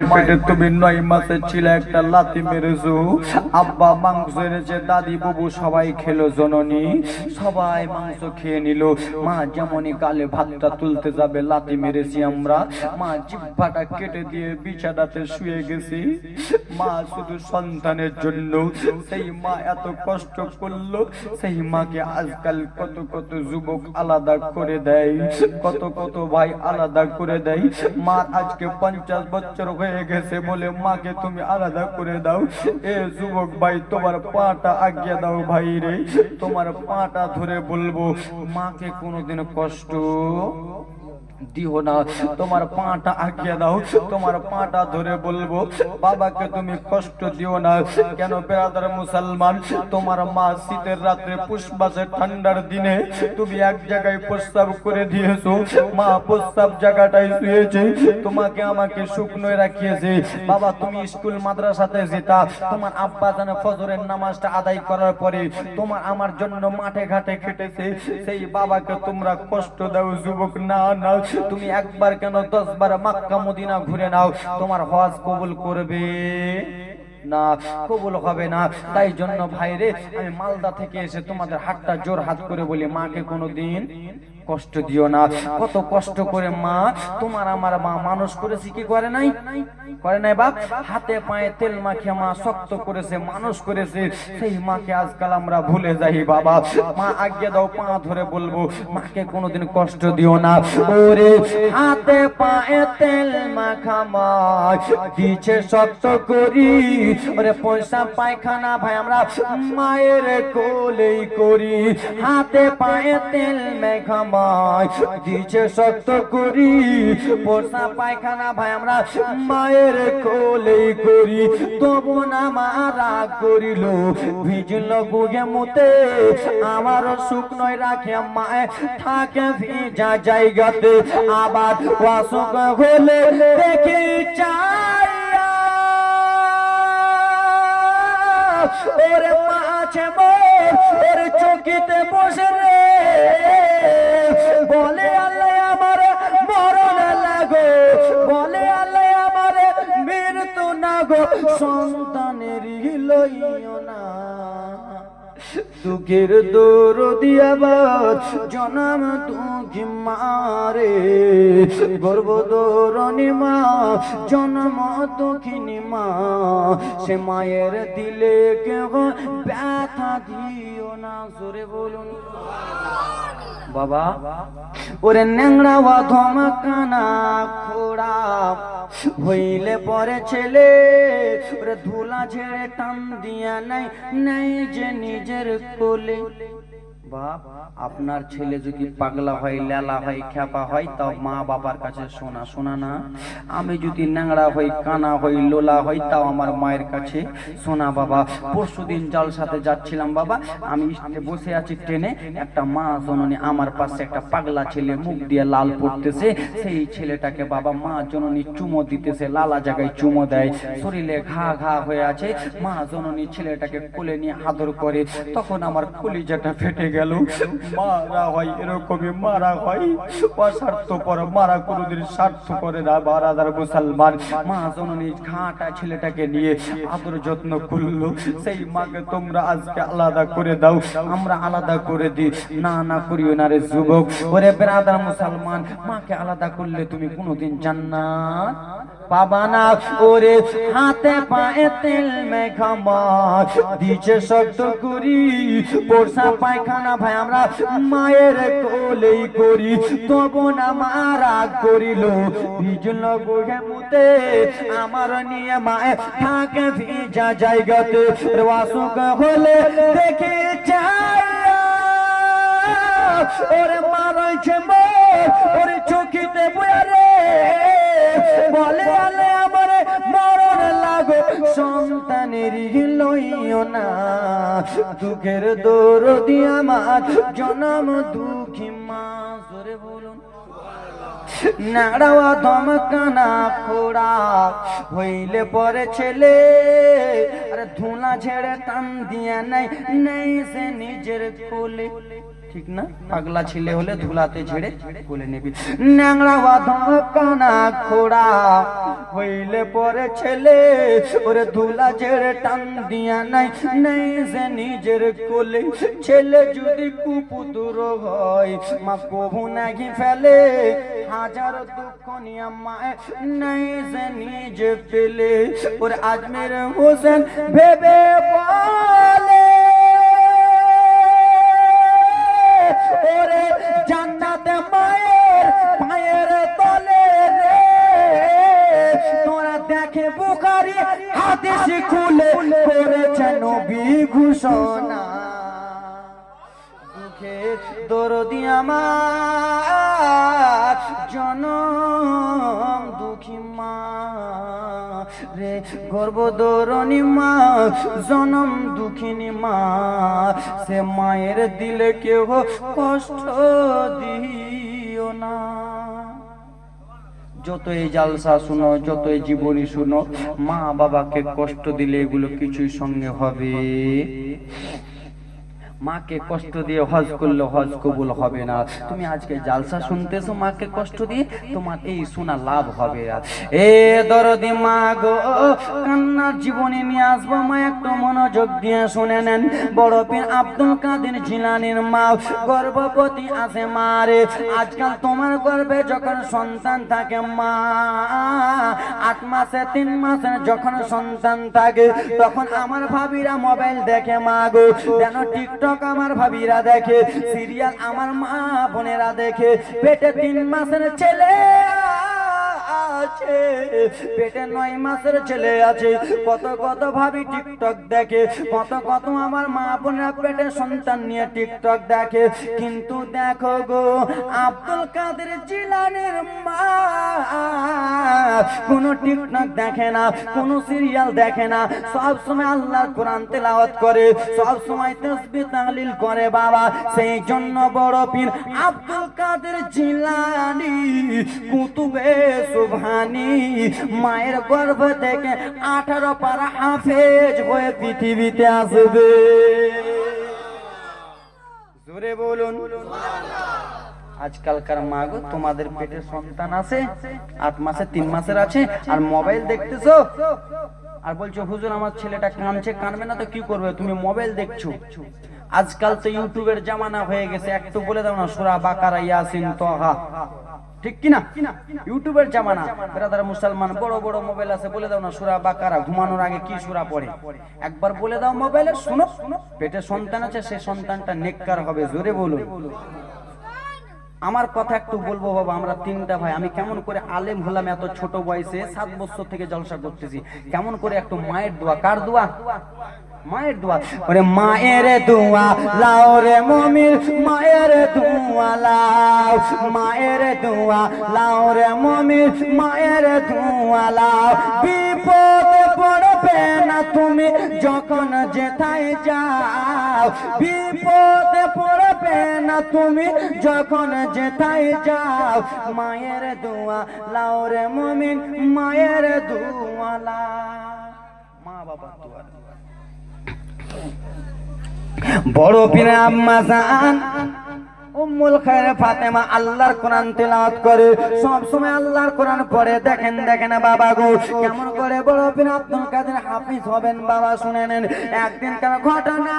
পেটে তুমি 9 মাসের ছিল একটা লাথি মেরেছো। আব্বা মাংস এনেছে, দাদি বাবু সবাই খেলো, জননী সবাই মাংস খেয়ে নিল। মা যেমনই গালে ভাতটা তুলতে যাবে লাথি মেরেছি আমরা। মা জিহ্বাটা কেটে দিয়ে বিছানাতে শুয়ে গেছি। মা শুধু সন্তানের জন্য, সেই মা এত কষ্ট করলো। সেই মাকে আজকাল কত কত যুবক আলাদা করে দেয়, কত কত ভাই আলাদা করে দেয়। মা আজকে 50 বছর হয়ে গেছে বলে মাকে তুমি আলাদা করে দাও। এ যুবক ভাই, তোমার পাটা আগিয়ে দাও ভাই রে, তোমার পাটা ধরে বলবো মাকে কোনোদিন কষ্ট দিও না, তোমার পাটা আগিয়ে দাও, তোমার পাটা ধরে বলবো বাবাকে তুমি কষ্ট দিও না। কেন বেরাদার মুসলমান, তোমার মা শীতের রাত্রে পুষ মাসের ঠান্ডার দিনে তুমি এক জায়গায় প্রস্রাব করে দিয়েছো। মা প্রস্রাব জায়গাটাই শুয়েছে, তোমাকে আমাকে শুকনোয় রাখিয়েছে। বাবা তুমি স্কুল মাদ্রাসাতে যেতা, তোমার আব্বা জানে ফজরের নামাজটা আদায় করার পরে তোমার আমার জন্য মাঠে ঘাটে খেটেছে। সেই বাবাকে তোমরা কষ্ট দাও যুবক। না না, তুমি একবার কেন 10 বার মক্কা মদিনা ঘুরে নাও, তোমার হজ কবুল করবে না, কবুল হবে না। তাই জন্য ভাইরে, আমি মালদা থেকে এসে তোমাদের হাতটা জোর হাত করে বলি মাকে কোনোদিন কষ্ট দিও না। কত কষ্ট করে মা তোমার আমার মা মানুষ করেছি, কি করে নাই? করে নাই বাপ? হাতে পায়ে তেল মাখিয়ে মা শক্ত করেছে, মানুষ করেছে। সেই মাকে আজকাল আমরা ভুলে যাই। বাবা মা আজ্ঞা দাও, পা ধরে বলবো মাকে কোনোদিন কষ্ট দিও না। ওরে হাতে পায়ে তেল মাখা মা দিছে শক্ত করি, ওরে পয়সা পায়খানা ভাই আমরা মায়ের কোলেই করি। হাতে পায়ে তেল মাখা দিছে শক্ত করি, পোষা পায়খানা ভাই আমরা মায়ের কোলেই করি। তবু না মারা করিল, ভিজল বুগে মুতে আমার শুকনোয় রাখে মায়ে থাকে ভিজা জায়গাতে। আবার অসুখ হলে দেখি চাইয়া ওরে মাছে মোর ওরে চকিতে বসে রে বলে আল্লাহ আমার মরণ লাগো, বলে আল্লাহ আমার মৃত্যু না গো, সন্তানের লইও না। দুঃখের দরদি আবার জনম দুঃখী মারে, গর্ভধারণী মা জন্ম দুঃখিনী মা, সে মায়ের দিলে কেউ ব্যথা দিও না। জোরে বলুন বাবা। ওরে ন্যাংরা ধমকানা খোড়া হইলে পরে ছেলে, ওরে ধুলা ঝেড়ে টান দিয়া নাই নাই যে নিজের কোলে। বাপ আপনার ছেলে যদি পাগলা হয়, লেলা হয়, খ্যাপা হয়, তাও মা বাবার কাছে শোনা শোনা না। আমি যদি ন্যাংরা হই, কানা হই, লোলা হই, তাও আমার মায়ের কাছে শোনা। বাবা পরশুদিন জালসাতে যাচ্ছিলাম বাবা, আমি বসে আছি ট্রেনে, একটা মা জননী আমার পাশে একটা পাগলা ছেলে মুখ দিয়ে লাল পড়তেছে। সেই ছেলেটাকে বাবা মা জননী চুমো দিতেছে, লালা জায়গায় চুমো দেয়, শরীরে ঘা ঘা হয়ে আছে। মা জননী ছেলেটাকে কোলে নিয়ে আদর করে, তখন আমার কলিজাটা ফেটে গেল। মারা হয় এরকমই মারা হয়, অস্বার্থপর মারা কোনোদিন স্বার্থ করে না। বারাদার মুসলমান, মা জননী ঘাটা ছেলেটাকে নিয়ে আদর যত্ন করলো। সেই মাকে তোমরা আজকে আলাদা করে দাও, আমরা আলাদা করে দিই। না না করিও না রে যুবক। ওরে বেরাদার মুসলমান, মাকে আলাদা করলে তুমি কোনোদিন জান্নাত পাবা না। ওরে হাতে পায়ে তেল মেখা মা দিছে শক্ত করি, পোষা পায়খানা ভাই আমরা মায়ের কোলেই করি। তবু না মারা করিল, ভিজল বুগে মুতে আমার নিয়ে মায়ে থাকে ভিজা জায়গাতে। অসুখ হলে দেখে চাইয়া ওরে মারাইছে মোর ওরে চোখিতে বয়ারে, বলে আলে আমার মরণ লাগো, সন্তানের লইও না। দুঃখের দরদি আমার জনম দুঃখী মা। জোরে বলুন নাড়াওয়া ধমকানা খোড়া হইলে পরে ছেলে, আরে ধুলা ঝেড়ে টান দিয়া নাই নাই সে নিজের কোলে। ঠিক না? পাগলা ছেলে হলে ধুলাতে ঝেড়ে কোলে নিবি। ন্যাংরা বাঁধা কানা খোড়া হইলে পরে ছেলে ওরে ধুলা ঝেড়ে টান দিয়া নাই নেই যে নিজের কোলে। ছেলে যদি কুপুত্র হয় মা কবু নাকি ফেলে, হাজার দুঃখ নিয়ে মায়ের নেই যে নিজে পেলে। ওরে আজমির হোসেন ভেবে বলে ওরে জান্নাতে মায়ের পায়ের তলে রে। তোরা দেখে বুখারী হাদিস খুলে করেছে নবী ঘোষণা, দুঃখে দরদি আমার জনম দুঃখী মা রে, গর্ভধারিণী মা জনম দুঃখিনী মা। সে মায়ের দিলে কেউ কষ্ট দিও না। যতই জালসা শুনো, যতই জীবনী শুনো, মা বাবাকে কষ্ট দিলে এগুলো কিছুই সঙ্গে হবে। মাকে কষ্ট দিয়ে হজ করলে হজ কবুল হবে না। তুমি আজকে জালসা শুনতেছো মাকে কষ্ট দিয়ে, তোমার এই শোনা লাভ হবে না। এ দরদি মা গো, কান্নার জীবনী নিয়ে আসবো মা, একটু মনোযোগ দিয়ে শুনে নেন। বড় পীর আব্দুল কাদের জিলানীর মা গর্ভবতী আছে মা রে। আজকাল তোমার গর্ভে যখন সন্তান থাকে মা, 8 মাসে 3 মাসে যখন সন্তান থাকে, তখন আমার ভাবিরা মোবাইল দেখে মা গো, যেন টিকটক আমার ভাবিরা দেখে, সিরিয়াল আমার মা বোনেরা দেখে। পেটে 3 মাসের ছেলে আছে, পেটে 9 মাসের ছেলে আছে, কত কত ভাবি টিকটক দেখে, কত কত আমার মা বোনেরা পেটে সন্তান নিয়ে টিকটক দেখে। কিন্তু দেখো গো, আব্দুল কাদের জিলানীর মা কোনো টিকটক দেখে না, কোনো সিরিয়াল দেখে না, সব সময় আল্লাহর কোরআন তেলাওয়াত করে, সব সময় তাসবিহ তাহলিল করে বাবা। সেই জন্য বড় পীর আব্দুল কাদের জিলানী কুতুবে সুবহানী মায়ের গর্ভ থেকে 18 পারা হাফেজ হয়ে পৃথিবীতে আসবে। জোরে বলুন সুবহানাল্লাহ। আজকালকার মা গো, তোমাদের পেটে সন্তান আছে, 8 মাসে 3 মাসের আছে, আর মোবাইল দেখতেছো আর বলছো হুজুর আমার ছেলেটা কাঁদছে। কাঁদবে না তো কি করবে, তুমি মোবাইল দেখছো। আজকাল তো ইউটিউবের জামানা হয়ে গেছে, একটু বলে দাও না সূরা বাকারা, ইয়াসিন, তাহা, ঠিক কিনা? ইউটিউবের জামানা। ব্রাদার মুসলমান বড় বড় মোবাইল আছে, বলে দাও না সূরা বাকারা ঘুমানোর আগে কি সূরা পড়ে, একবার বলে দাও মোবাইলে, শুনো। পেটে সন্তান আছে, সেই সন্তানটা নেককার হবে। জোরে বলুন। আমার কথা একটু বলবো বাবা, আমরা 3টা ভাই, আমি কেমন করে আলেম হলাম এত ছোট বয়সে, 7 বছর থেকে জলসা করতেছি, কেমন করে একটু মায়ের দোয়া, কার দোয়া? মায়ের দোয়া। ওরে মায়ের দোয়া লাও রে মুমিন, মায়ের দোয়া লাও, মায়ের দোয়া লাও রে মুমিন, মায়ের দোয়া লাও। বিপদে পড়বে না তুমি যখন যেথায় যাও, বিপদে পড়বে না তুমি যখন যেথায় যাও। মায়ের দোয়া লাও রে মুমিন, মায়ের দোয়া লাও। মা বাবা দোয়া। বড় পীর আম্মা জান উম্মুল খায়র ফাতেমা আল্লাহর কোরআন তেলাওয়াত করে, সব সময় আল্লাহর কোরআন পড়ে। দেখেন দেখেন বাবা গো, কেমন করে বড় পীর আব্দুল কাদের হাফিজ হবেন বাবা, শুনে নেন। একদিনকার ঘটনা,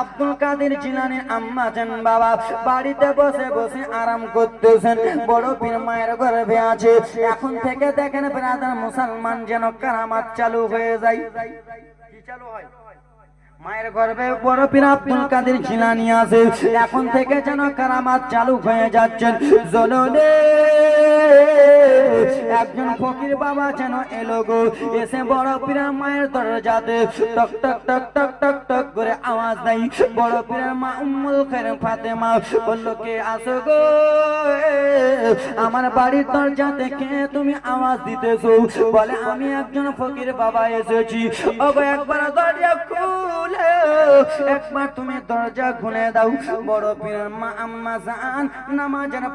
আব্দুল কাদের জিলানীর আম্মা জান বাবা বাড়িতে বসে বসে আরাম করতেছেন, বড় পীর মায়ের গর্ভে আছে। এখন থেকে দেখেন ব্রাদার মুসলমান, যেন কারামাত চালু হয়ে যায়। কি চালু হয়? মায়ের গর্ভে বড় পীর আব্দুল কাদের জিলানী আছে, এখন থেকে যেন কারামাত চালু হয়ে যাচ্ছেন। জলনে একজন ফকির বাবা যেন এলো গো, এসে বড় পীর মায়ের দরজাতে টক টক টক টক টক টক করে আওয়াজ দেয়। বড় পীরের মা উম্মুল খায়র ফাতেমা বলল, কে আসো গো? আমার বাড়ির দরজাতে কে তুমি আওয়াজ দিতেছো? বলে, আমি একজন ফকির বাবা এসেছি। ওগো একবার দরজা খুলে, একবার তুমি দরজা খুলে দাও। বড় পীরের মা আম্মা জান নামাজের